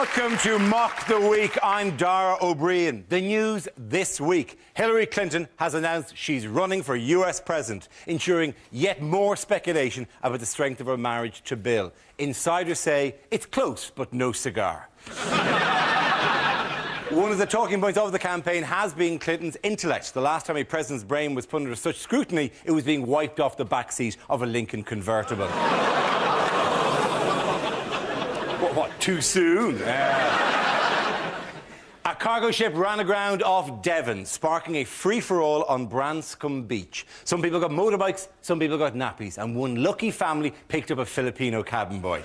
Welcome to Mock the Week. I'm Dara O'Brien. The news this week. Hillary Clinton has announced she's running for US President, ensuring yet more speculation about the strength of her marriage to Bill. Insiders say it's close, but no cigar. One of the talking points of the campaign has been Clinton's intellect. The last time a president's brain was put under such scrutiny, it was being wiped off the backseat of a Lincoln convertible. What, too soon? A cargo ship ran aground off Devon, sparking a free-for-all on Branscombe Beach. Some people got motorbikes, some people got nappies, and one lucky family picked up a Filipino cabin boy.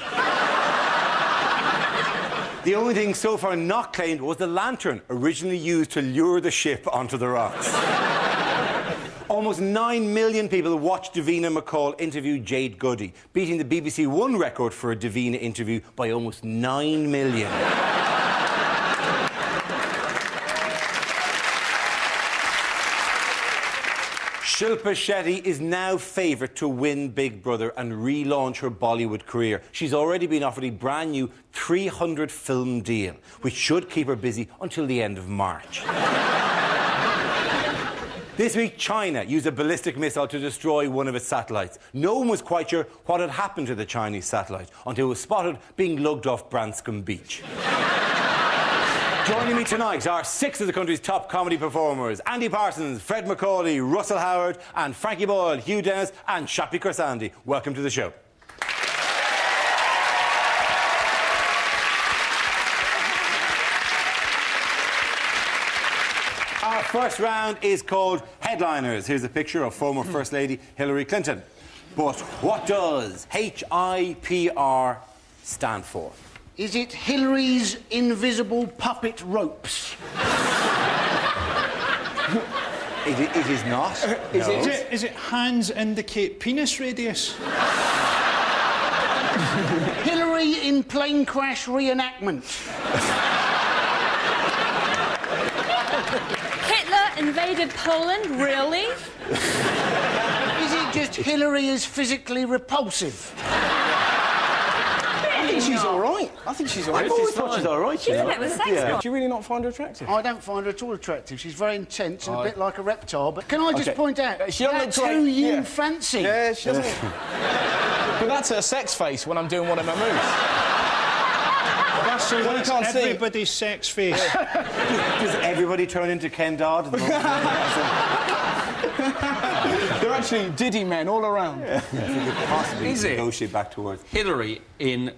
The only thing so far not claimed was the lantern, originally used to lure the ship onto the rocks. Almost 9 million people watched Davina McCall interview Jade Goody, beating the BBC One record for a Davina interview by almost 9 million. Shilpa Shetty is now favourite to win Big Brother and relaunch her Bollywood career. She's already been offered a brand new 300-film deal, which should keep her busy until the end of March. This week, China used a ballistic missile to destroy one of its satellites. No one was quite sure what had happened to the Chinese satellite until it was spotted being lugged off Branscombe Beach. Joining me tonight are 6 of the country's top comedy performers: Andy Parsons, Fred MacAulay, Russel Howard, and Frankie Boyle, Hugh and Shappi Khorsandi. Welcome to the show. Our first round is called Headliners. Here's a picture of former First Lady Hillary Clinton. But what does HIPR stand for? Is it Hillary's invisible puppet ropes? It is not. Is it hands indicate penis radius? Hillary in plane crash reenactment. Hitler invaded Poland, really? Is it just Hillary is physically repulsive? I think she's all right. I think she's all right. I've always thought she's all right. She's a bit of a sex doll. Do you really not find her attractive? I don't find her at all attractive. She's very intense and a bit like a reptile. But can I just point out, she doesn't that's look who like- you fancy. Yeah, she doesn't. But that's her sex face when I'm doing one of my moves. Russell, Well, you can't see. everybody's sex face. Does everybody turn into Ken Dodd? They're actually Diddy men all around. Yeah. You could possibly Is it? negotiate back towards Hillary in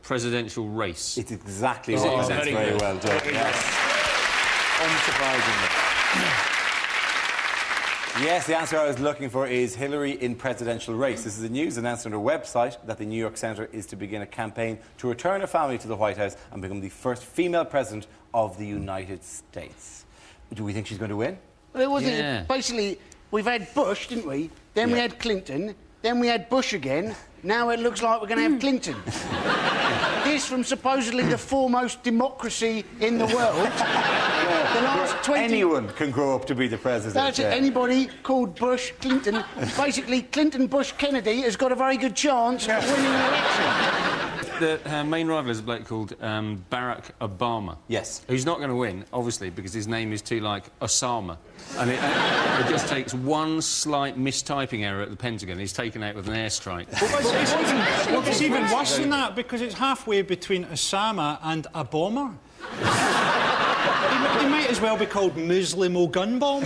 presidential race. It's exactly what that's very well done. Yes. Unsurprisingly. Yes, the answer I was looking for is Hillary in presidential race. This is the news announced on her website that the New York Senator is to begin a campaign to return her family to the White House and become the first female president of the United States. Do we think she's going to win? Well, it wasn't. Basically, we've had Bush, didn't we? Then we had Clinton. Then we had Bush again. Now it looks like we're going to have Clinton. This from supposedly the foremost democracy in the world. The last 20... Anyone can grow up to be the president. That's it. Anybody called Bush, Clinton. Basically, Clinton, Bush, Kennedy has got a very good chance of winning the election. Her main rival is a bloke called Barack Obama. Yes. Who's not going to win, obviously, because his name is too like Osama. And it just takes one slight mistyping error at the Pentagon. He's taken out with an airstrike. It's even worse than that, because it's halfway between Osama and a bomber. He might as well be called Muslim Gun Bomb.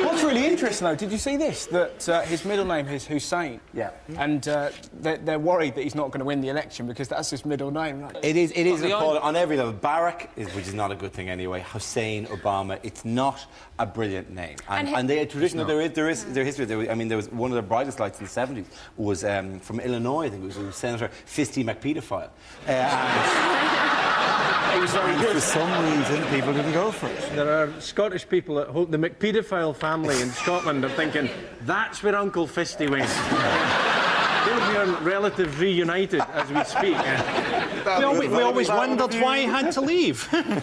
What's really interesting, though, did you see this? That his middle name is Hussein. Yeah. And they're worried that he's not going to win the election because that's his middle name. Right? It is appalling on every level. Barack, which is not a good thing anyway. Hussein, Obama, it's not a brilliant name. And the tradition, their history, there was one of the brightest lights in the 70s was from Illinois, I think it was Senator Fisty McPedophile. He was very good. For some reason, people didn't go for it. There are Scottish people that hope the McPedophile family in Scotland are thinking, that's where Uncle Fisty went. They'll be on relatives reunited as we speak. We always wondered why he had to leave. And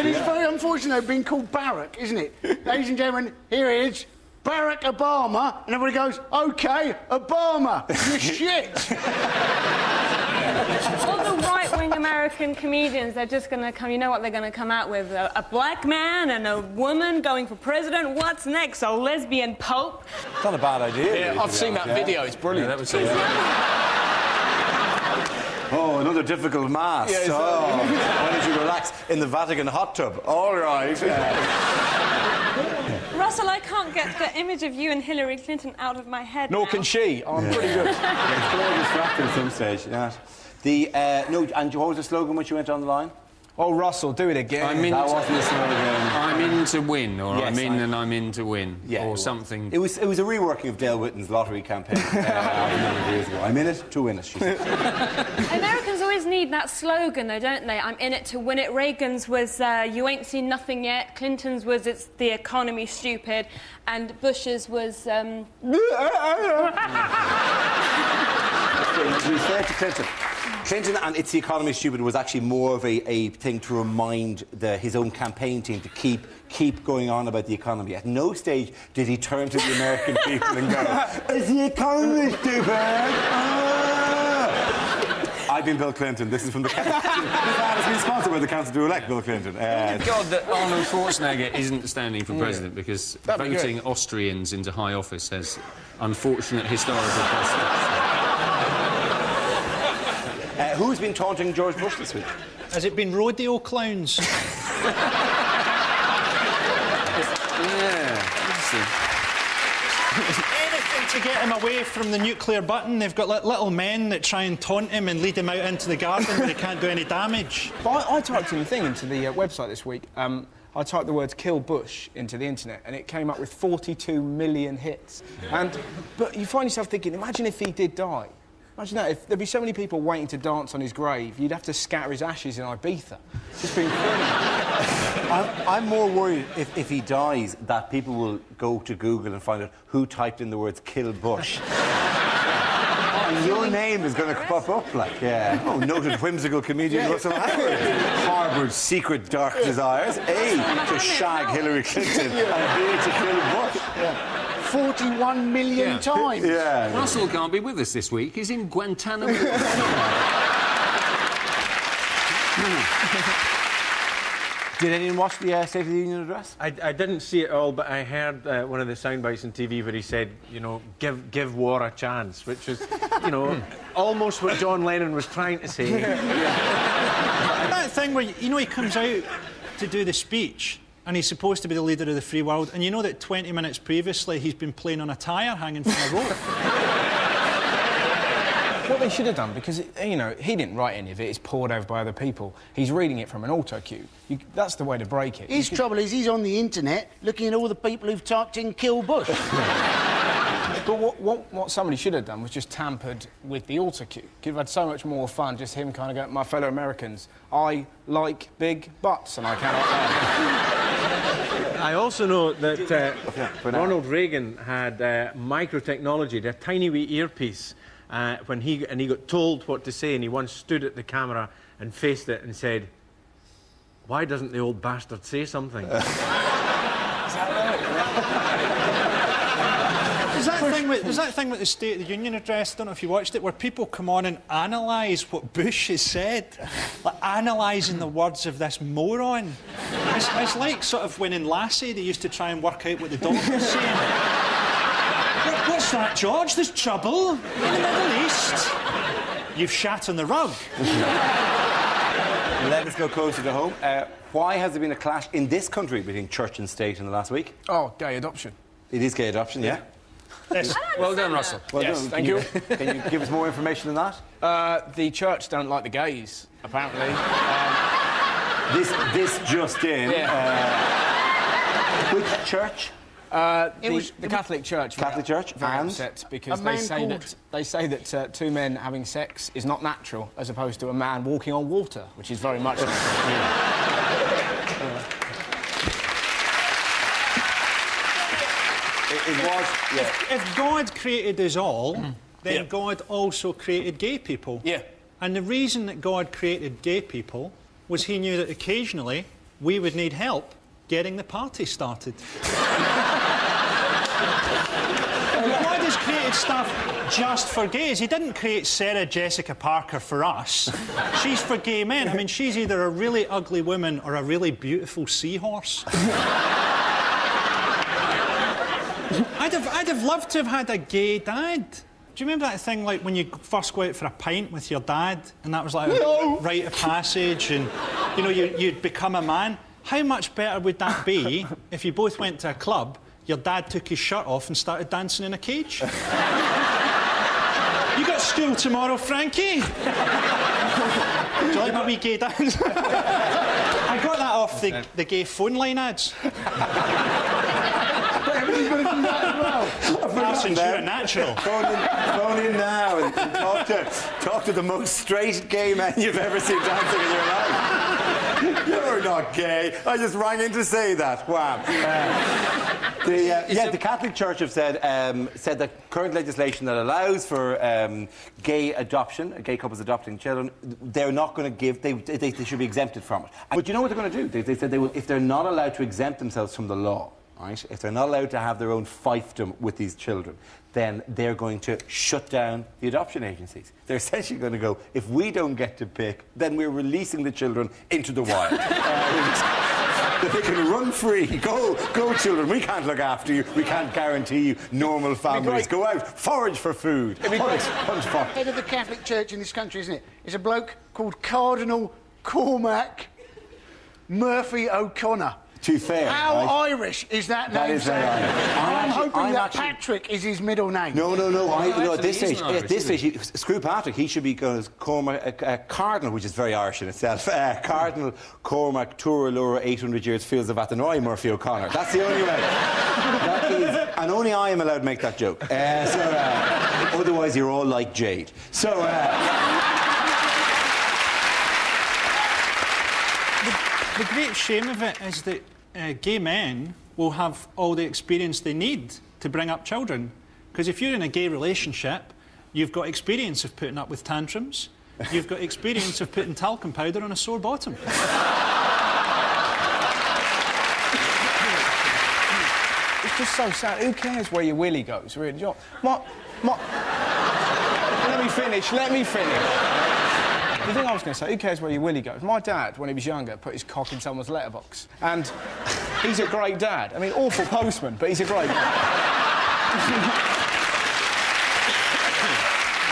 it's very unfortunate being called Barack, isn't it? Ladies and gentlemen, here is Barack Obama, and everybody goes, OK, Obama, you shit. All the right-wing American comedians, they're just going to come... You know what they're going to come out with? A black man and a woman going for president. What's next? A lesbian pope? It's not a bad idea. Yeah, I've seen that video. It's brilliant. Yeah, that was Oh, another difficult mass. Yeah, why don't you relax in the Vatican hot tub? All right. Russell, I can't get the image of you and Hillary Clinton out of my head Nor now. can she. I'm pretty good. It's very distracting at some stage, yeah. No, and what was the slogan when you went on the line? Oh, Russell, do it again. That wasn't the slogan. I'm in to win, or Yes, I'm in to win, Yeah, or something. It was a reworking of Dale Whitton's lottery campaign a number of years ago. I'm in it to win it, she said. Americans always need that slogan, though, don't they? I'm in it to win it. Reagan's was, you ain't seen nothing yet. Clinton's was, it's the economy, stupid. And Bush's was, To be fair to Clinton, and It's the Economy Stupid was actually more of a thing to remind his own campaign team to keep going on about the economy. At no stage did he turn to the American people and go, "Is the economy stupid?" I've been Bill Clinton. This is from the council. This ad has been sponsored by the council to elect Bill Clinton. Thank God that Arnold Schwarzenegger isn't standing for president, because voting Austrians into high office has unfortunate historical prospects. Who's been taunting George Bush this week? Has it been rodeo clowns? Anything to get him away from the nuclear button. They've got like, little men that try and taunt him and lead him out into the garden where he can't do any damage. But I typed in the thing into the website this week. I typed the words "kill Bush" into the internet, and it came up with 42 million hits. But you find yourself thinking, imagine if he did die. Imagine that, if there'd be so many people waiting to dance on his grave, you'd have to scatter his ashes in Ibiza. It's been incredible. I'm more worried if he dies that people will go to Google and find out who typed in the words "kill Bush." And your name is going to pop up, like, yeah. Oh, noted whimsical comedian Russel harboured secret dark desires. A, to shag Hillary Clinton, and B, to kill Bush. 41 million times. Yeah. Russell can't be with us this week. He's in Guantanamo. Did anyone watch the State of the Union address? I didn't see it all, but I heard one of the sound bites on TV where he said, you know, give war a chance, which was, you know, almost what John Lennon was trying to say. That thing where, you know, he comes out to do the speech and he's supposed to be the leader of the free world, and you know that 20 minutes previously he's been playing on a tyre hanging from a rope. What they should have done, because, you know, he didn't write any of it, it's poured over by other people. He's reading it from an auto cue. That's the way to break it. His trouble is he's on the internet looking at all the people who've typed in "kill Bush." But what somebody should have done was just tampered with the auto cue. Could have had so much more fun, just him kind of going, "My fellow Americans, I like big butts and I cannot lie." I also know that Ronald Reagan had microtechnology, a tiny wee earpiece, when he got told what to say, and he once stood at the camera and faced it and said, "Why doesn't the old bastard say something?" There's that thing with the State of the Union address, I don't know if you watched it, where people come on and analyse what Bush has said. Like, analysing the words of this moron. It's like sort of when in Lassie they used to try and work out what the doctor's saying. What's that, George? There's trouble in the Middle East. You've shat on the rug. Let us go closer to home. Why has there been a clash in this country between church and state in the last week? Oh, gay adoption. It is gay adoption, yeah? Yes. Well done, Russell. Well Yes, done. thank you. Can you give us more information than that? The church don't like the gays, apparently. This just in. Yeah. Which church? The Catholic Church. Catholic Church, very and? upset because A man they say that two men having sex is not natural, as opposed to a man walking on water, which is very much natural. It was, yeah. If God created us all, then God also created gay people. Yeah. And the reason that God created gay people was he knew that occasionally we would need help getting the party started. God has created stuff just for gays. He didn't create Sarah Jessica Parker for us. She's for gay men. I mean, she's either a really ugly woman or a really beautiful seahorse. I'd have loved to have had a gay dad. Do you remember that thing, like, when you first go out for a pint with your dad, and that was like a rite of passage, and, you know, you'd become a man? How much better would that be if you both went to a club, your dad took his shirt off and started dancing in a cage? You got school tomorrow, Frankie? Do you like my wee gay dance? I got that off the gay phone line ads. Parsons, you're a natural. Phone in now and talk to the most straight gay man you've ever seen dancing in your life. You're not gay. I just rang in to say that. Wow. The Catholic Church have said that current legislation that allows for gay adoption, gay couples adopting children, they're not going to give. They should be exempted from it. But you know what they're going to do? They said they will, if they're not allowed to exempt themselves from the law. Right? If they're not allowed to have their own fiefdom with these children, then they're going to shut down the adoption agencies. They're essentially going to go, if we don't get to pick, then we're releasing the children into the wild. That they can run free. Go, children. We can't look after you. We can't guarantee you normal families. Go out, forage for food. Head of the Catholic Church in this country, isn't it? Is a bloke called Cardinal Cormac Murphy O'Connor. Too fair. How Irish is that name? That is very Irish. I'm hoping that Patrick is his middle name. No. At this stage, screw Patrick. He should be going as Cormac, Cardinal, which is very Irish in itself. Cardinal Cormac Túralura 800 years fields of Athenry Murphy O'Connor. That's the only way. That is, and only I am allowed to make that joke. Otherwise, you're all like Jade. So. The great shame of it is that gay men will have all the experience they need to bring up children. Because if you're in a gay relationship, you've got experience of putting up with tantrums, you've got experience of putting talcum powder on a sore bottom. It's just so sad. Who cares where your willy goes, really? Let me finish. The thing I was going to say, who cares where your willy goes? My dad, when he was younger, put his cock in someone's letterbox. And he's a great dad. I mean, awful postman, but he's a great dad.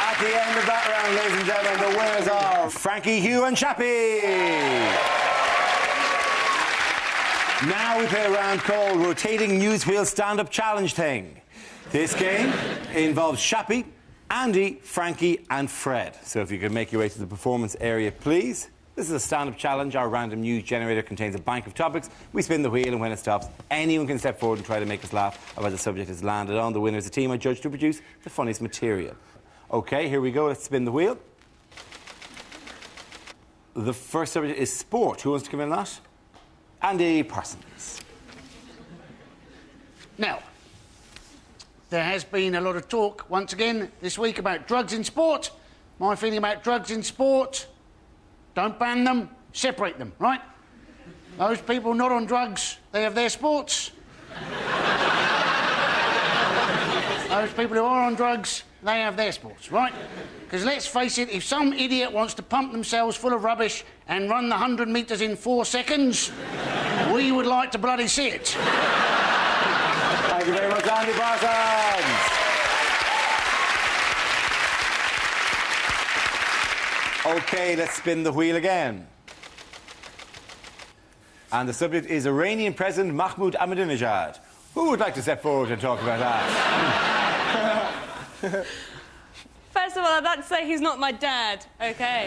At the end of that round, ladies and gentlemen, the winners are Frankie, Hugh and Shappi. Now we play a round called Rotating Newswheel Stand-Up Challenge Thing. This game involves Shappi, Andy, Frankie and Fred. So if you could make your way to the performance area, please. This is a stand-up challenge. Our random news generator contains a bank of topics. We spin the wheel, and when it stops, anyone can step forward and try to make us laugh about the subject has landed on. The winner is the team I judge to produce the funniest material. OK, here we go. Let's spin the wheel. The first subject is sport. Who wants to come in on that? Andy Parsons. Now, there has been a lot of talk, once again, this week about drugs in sport. My feeling about drugs in sport, don't ban them, separate them, right? Those people not on drugs, they have their sports. Those people who are on drugs, they have their sports, right? Because let's face it, if some idiot wants to pump themselves full of rubbish and run the 100 metres in 4 seconds, we would like to bloody see it. Thank you very much, Andy Parsons. OK, let's spin the wheel again. And the subject is Iranian President Mahmoud Ahmadinejad. Who would like to step forward and talk about that? First of all, I'd like to say he's not my dad, OK?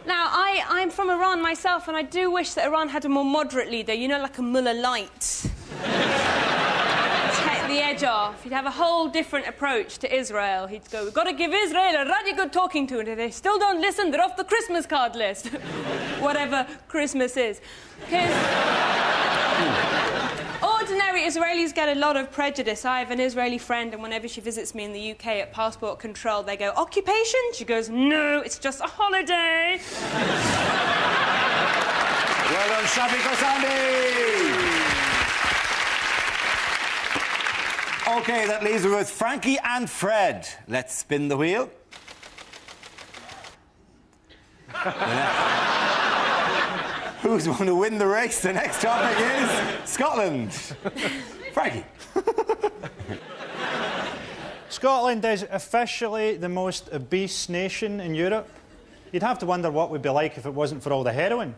Now, I'm from Iran myself, and I do wish that Iran had a more moderate leader, you know, like a Mullah Light. Take the edge off. He'd have a whole different approach to Israel. He'd go, we've got to give Israel a radical good talking to, and if they still don't listen, they're off the Christmas card list. Whatever Christmas is. Because ordinary Israelis get a lot of prejudice. I have an Israeli friend, and whenever she visits me in the UK at passport control, they go, occupation? She goes, no, it's just a holiday. Well done, Shappi, Khorsandi. OK, that leaves us with Frankie and Fred. Let's spin the wheel. Who's going to win the race? The next topic is Scotland. Frankie. Scotland is officially the most obese nation in Europe. You'd have to wonder what we'd be like if it wasn't for all the heroin.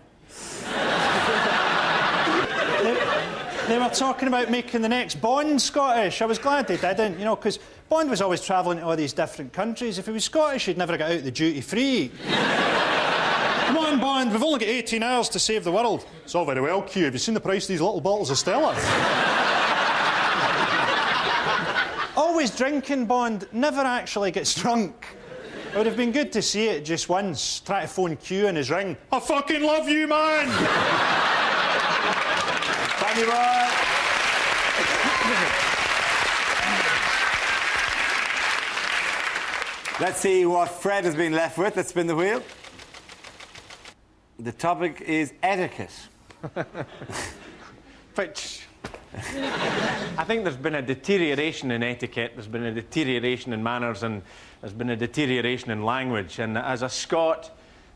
They were talking about making the next Bond Scottish. I was glad they didn't, you know, because Bond was always travelling to all these different countries. If he was Scottish, he'd never get out the duty-free. Come on, Bond, we've only got 18 hours to save the world. It's all very well, Hugh. Have you seen the price of these little bottles of Stella? Always drinking, Bond, never actually gets drunk. It would have been good to see it just once. Try to phone Q in his ring. I fucking love you, man! Thank you, boy. Let's see what Fred has been left with. Let's spin the wheel. The topic is etiquette. Which... I think there's been a deterioration in etiquette, there's been a deterioration in manners, and there's been a deterioration in language. And as a Scot,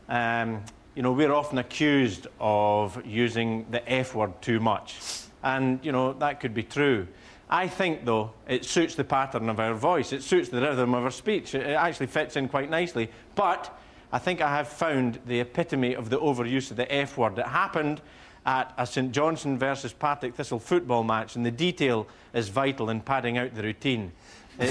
you know, we're often accused of using the F word too much. And, you know, that could be true. I think, though, it suits the pattern of our voice. It suits the rhythm of our speech. It actually fits in quite nicely. But I think I have found the epitome of the overuse of the F word. It happened at a St Johnstone versus Partick Thistle football match, and the detail is vital in padding out the routine. It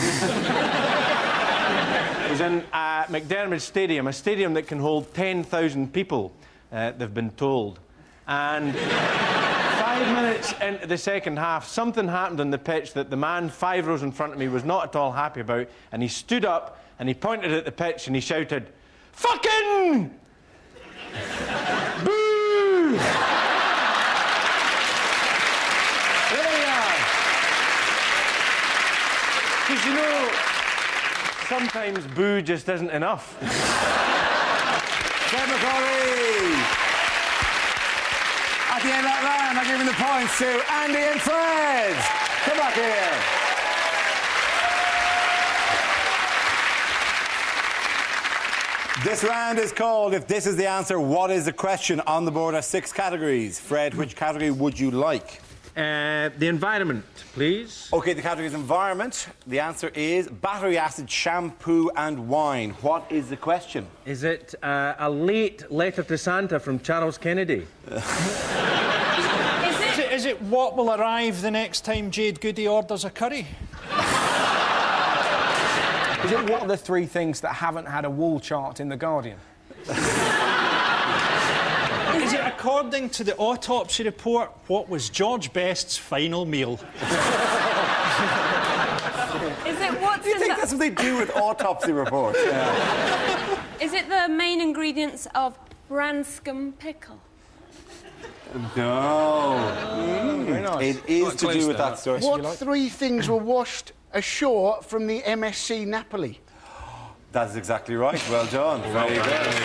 was in McDermott Stadium, a stadium that can hold 10,000 people, they've been told. And 5 minutes into the second half, something happened on the pitch that the man 5 rows in front of me was not at all happy about, and he stood up and he pointed at the pitch and he shouted, "Fucking! Boo!" There we are. Because, you know, sometimes boo just isn't enough. Fred MacAulay. At the end of that round, I'm giving the points to Andy and Fred. Come back here. This round is called If This Is the Answer, What Is the Question? On the board are 6 categories. Fred, which category would you like? The environment, please. OK, the category is environment. The answer is battery acid, shampoo and wine. What is the question? Is it a late letter to Santa from Charles Kennedy? Is it what will arrive the next time Jade Goody orders a curry? Is it what are the 3 things that haven't had a wall chart in The Guardian? Is it according to the autopsy report, what was George Best's final meal? Is it what's Do you in think the... that's what they do with autopsy reports? Yeah. Is it the main ingredients of Branscombe pickle? No. Very nice. It is to do with that story. What 3 things were washed ashore from the MSC Napoli? That's exactly right. Well done. Very good.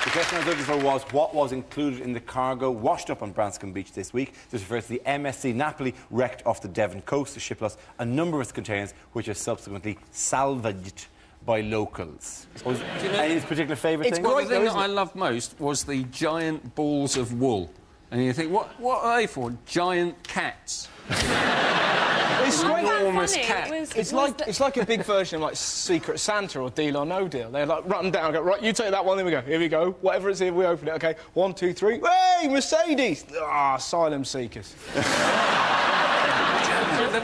The question I was looking for was what was included in the cargo washed up on Branscombe Beach this week. This refers to the MSC Napoli, wrecked off the Devon coast. The ship lost a number of its containers, which are subsequently salvaged by locals. Any particular favourite thing? Well, the thing that I loved most was the giant balls of wool. And you think, what are they for? Giant cats. It's enormous cat. It's like a big version of like Secret Santa or Deal or No Deal. They like run down and go, right, you take that one, there we go. Here we go. Whatever it's here, we open it. OK, 1, 2, 3. Hey, Mercedes! Ah, asylum seekers.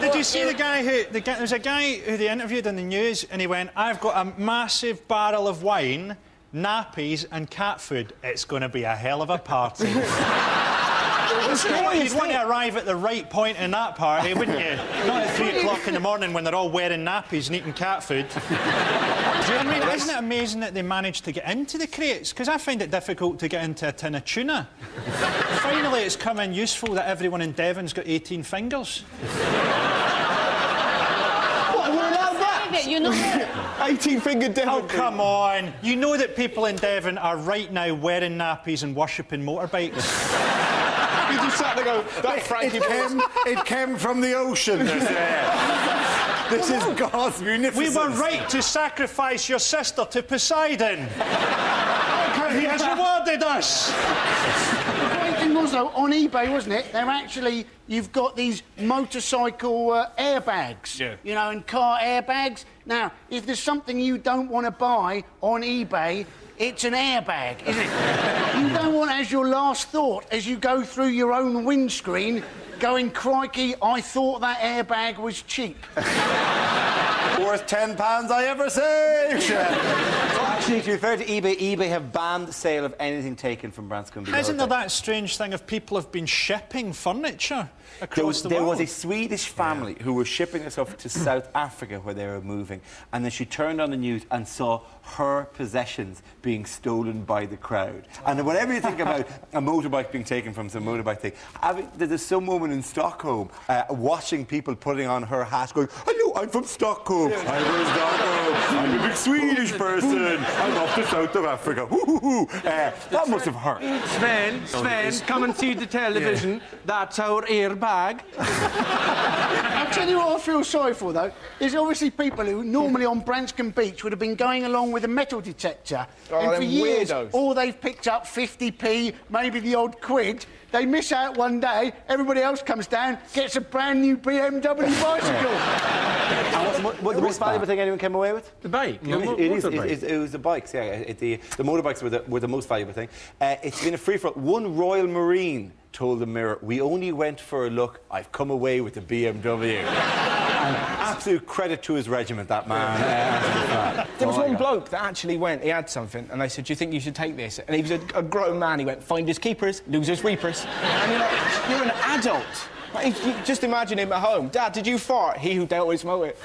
Did you see the guy who... There was a guy who they interviewed in the news and he went, I've got a massive barrel of wine, nappies and cat food. It's going to be a hell of a party. You'd want to arrive at the right point in that party, wouldn't you? Not at 3 o'clock in the morning when they're all wearing nappies and eating cat food. I mean, isn't it amazing that they managed to get into the crates? Because I find it difficult to get into a tin of tuna. Finally, it's come in useful that everyone in Devon's got 18 fingers. What, we're allowed that? You're not... 18-fingered Devon. Oh, come on. You know that people in Devon are right now wearing nappies and worshipping motorbikes. You just sat there going, that Frankie It came from the ocean. This is God's munificence. We were right to sacrifice your sister to Poseidon. He has rewarded us. The great thing was, though, on eBay, wasn't it? They're actually... You've got these motorcycle airbags. Yeah. You know, and car airbags. Now, if there's something you don't want to buy on eBay, it's an airbag, isn't it? You don't want as your last thought as you go through your own windscreen going, crikey, I thought that airbag was cheap. Worth £10 I ever saved. So actually, to be fair to eBay have banned the sale of anything taken from Branscombe. Isn't there that strange thing of people have been shipping furniture across the world? There was a Swedish family who were shipping this off to South Africa where they were moving, and then she turned on the news and saw her possessions being stolen by the crowd. And whatever you think about a motorbike being taken from some motorbike thing, there's some woman in Stockholm watching people putting on her hat going, hello, I'm from Stockholm. I'm from Stockholm. I'm a big Swedish person. I'm off to South of Africa. That must have hurt. Sven, come and see the television. That's our airbag. I'll tell you what I feel sorry for, though. There's obviously people who normally on Branscombe Beach would have been going along with a metal detector. And for years, all they've picked up 50p, maybe the odd quid. They miss out one day, everybody else comes down, gets a brand new BMW bicycle. What the most valuable thing anyone came away with? The bike. It was the bikes, yeah. The motorbikes were the most valuable thing. It's been a free-for-all. One Royal Marine told the Mirror, we only went for a look, I've come away with a BMW. And absolute credit to his regiment, that man. There was one bloke that actually went, he had something, and they said, do you think you should take this? And he was a grown man, he went, finders keepers, losers reapers. And you're like, you're an adult. Like, just imagine him at home. Dad, did you fart? He who dealt with smoke it.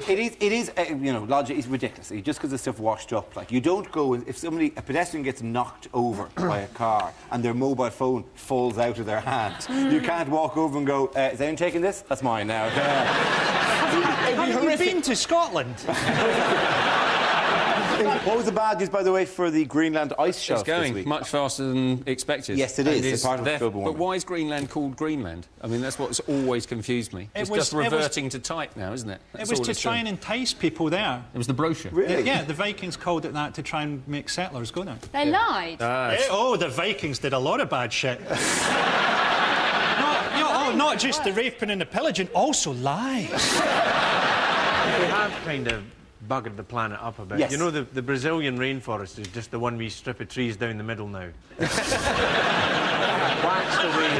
It is you know, logic is ridiculous. Just because the stuff washed up, like, you don't go and if a pedestrian gets knocked over by a car and their mobile phone falls out of their hand, you can't walk over and go, is anyone taking this? That's mine now. Have you been to Scotland? What was the bad news, by the way, for the Greenland ice shelf It's going this week? much faster than expected. Yes, it is. It's part of global warming. But why is Greenland called Greenland? I mean, that's what's always confused me. It's just reverting to type now, isn't it? It was to try and entice people there. It was the brochure. Really? Yeah, the Vikings called it that to try and make settlers go there. They lied. Oh, the Vikings did a lot of bad shit. Not just the raping and the pillaging, also lies. We have kind of buggered the planet up a bit. Yes. You know, the Brazilian rainforest is just the one wee strip of trees down the middle now. Waxed away.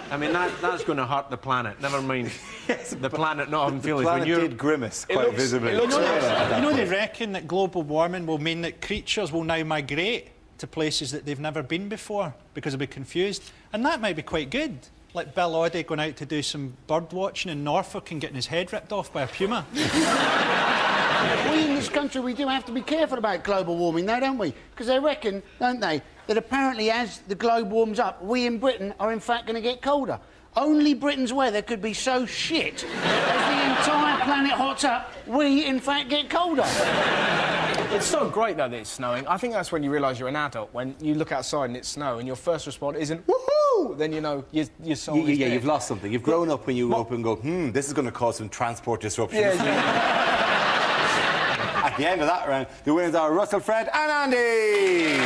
I mean, that's going to hurt the planet. Never mind the planet not having feelings. The planet did grimace quite visibly. You know, they reckon that global warming will mean that creatures will now migrate to places that they've never been before because they'll be confused. And that might be quite good. Like Bill Oddie going out to do some bird watching in Norfolk and getting his head ripped off by a puma. We in this country, we do have to be careful about global warming, though, don't we? Because they reckon, don't they, that apparently as the globe warms up, we in Britain are in fact going to get colder. Only Britain's weather could be so shit as the entire planet hots up, we in fact get colder. It's so great, though, that it's snowing. I think that's when you realise you're an adult, when you look outside and it's snow and your first response isn't, woohoo! Then you know your soul is dead. You've lost something. You've grown up when you open and go, this is going to cause some transport disruptions. At the end of that round, the winners are Russell, Fred and Andy.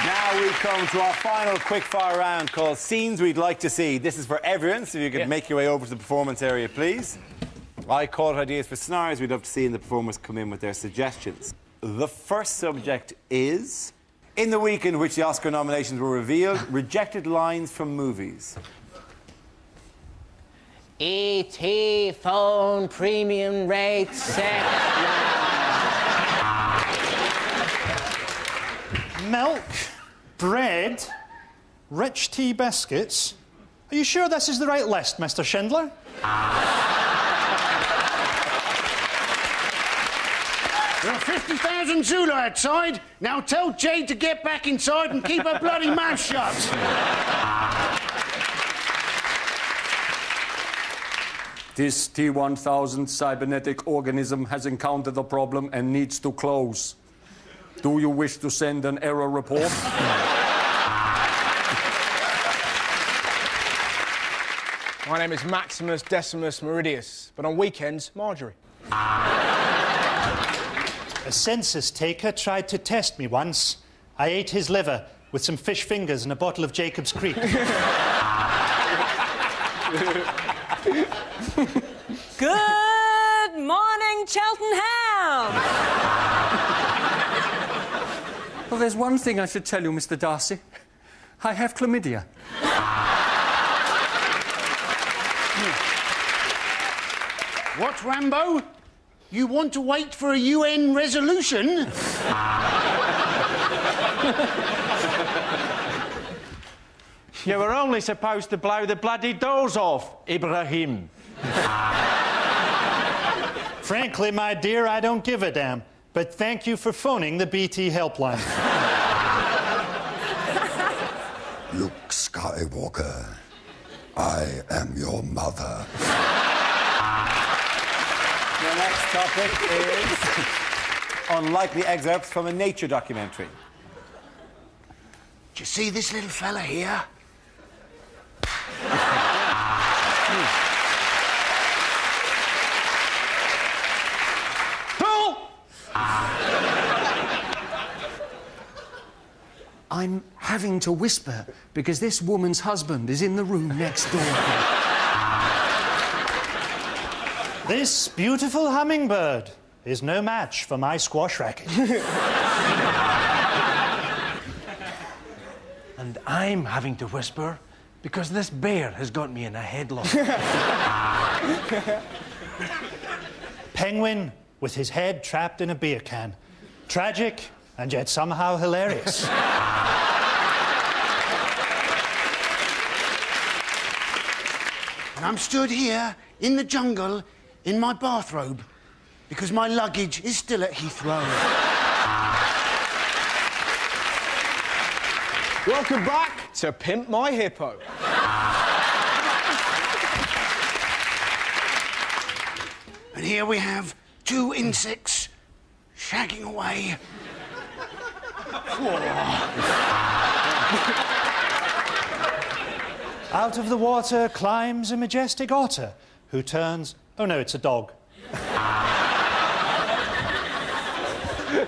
Now we come to our final quickfire round called Scenes We'd Like to See. This is for everyone, so if you could make your way over to the performance area, please. I called ideas for scenarios we'd love to see, and the performers come in with their suggestions. The first subject is... In the week in which the Oscar nominations were revealed, rejected lines from movies. E.T. phone premium rate set. Milk, bread, rich tea biscuits. Are you sure this is the right list, Mr. Schindler? There are 50,000 Zulu outside. Now tell Jade to get back inside and keep her bloody mouth shut. This T-1000 cybernetic organism has encountered a problem and needs to close. Do you wish to send an error report? My name is Maximus Decimus Meridius, but on weekends, Marjorie. A census taker tried to test me once. I ate his liver with some fish fingers and a bottle of Jacob's Creek. Good morning, Cheltenham! Well, there's one thing I should tell you, Mr. Darcy. I have chlamydia. What, Rambo? You want to wait for a UN resolution? You were only supposed to blow the bloody doors off, Ibrahim. Frankly, my dear, I don't give a damn. But thank you for phoning the BT helpline. Luke Skywalker, I am your mother. The next topic is unlikely excerpts from a nature documentary. Do you see this little fella here? I'm having to whisper because this woman's husband is in the room next door. This beautiful hummingbird is no match for my squash racket. And I'm having to whisper because this bear has got me in a headlock. Penguin with his head trapped in a beer can. Tragic and yet somehow hilarious. And I'm stood here in the jungle in my bathrobe because my luggage is still at Heathrow. Welcome back to Pimp My Hippo. And here we have two insects shagging away. Out of the water climbs a majestic otter who turns... Oh, no, it's a dog.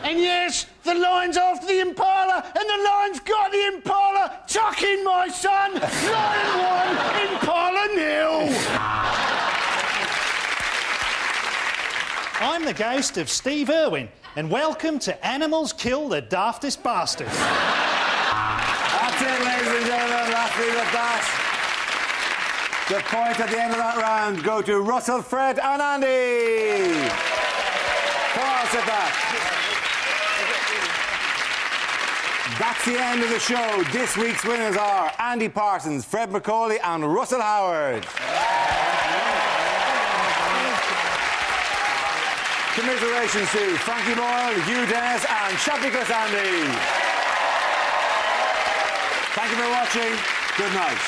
And yes, the lion's after the impala, and the lion's got the impala. Tuck in, my son. Lion 1, impala 0. I'm the ghost of Steve Irwin, and welcome to Animals Kill the Daftest Bastards. That's it, ladies and gentlemen. That's it at that. The points at the end of that round go to Russell, Fred and Andy. Pass it back. That's the end of the show. This week's winners are Andy Parsons, Fred MacAulay and Russell Howard. Commiserations to Frankie Boyle, Hugh and Shappi Khorsandi. Thank you for watching. Good night.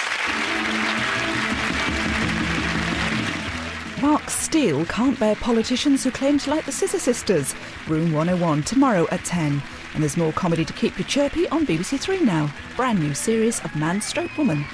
Mark Steele can't bear politicians who claim to like the Scissor Sisters. Room 101 tomorrow at 10. And there's more comedy to keep you chirpy on BBC Three now. Brand new series of Man Stroke Woman.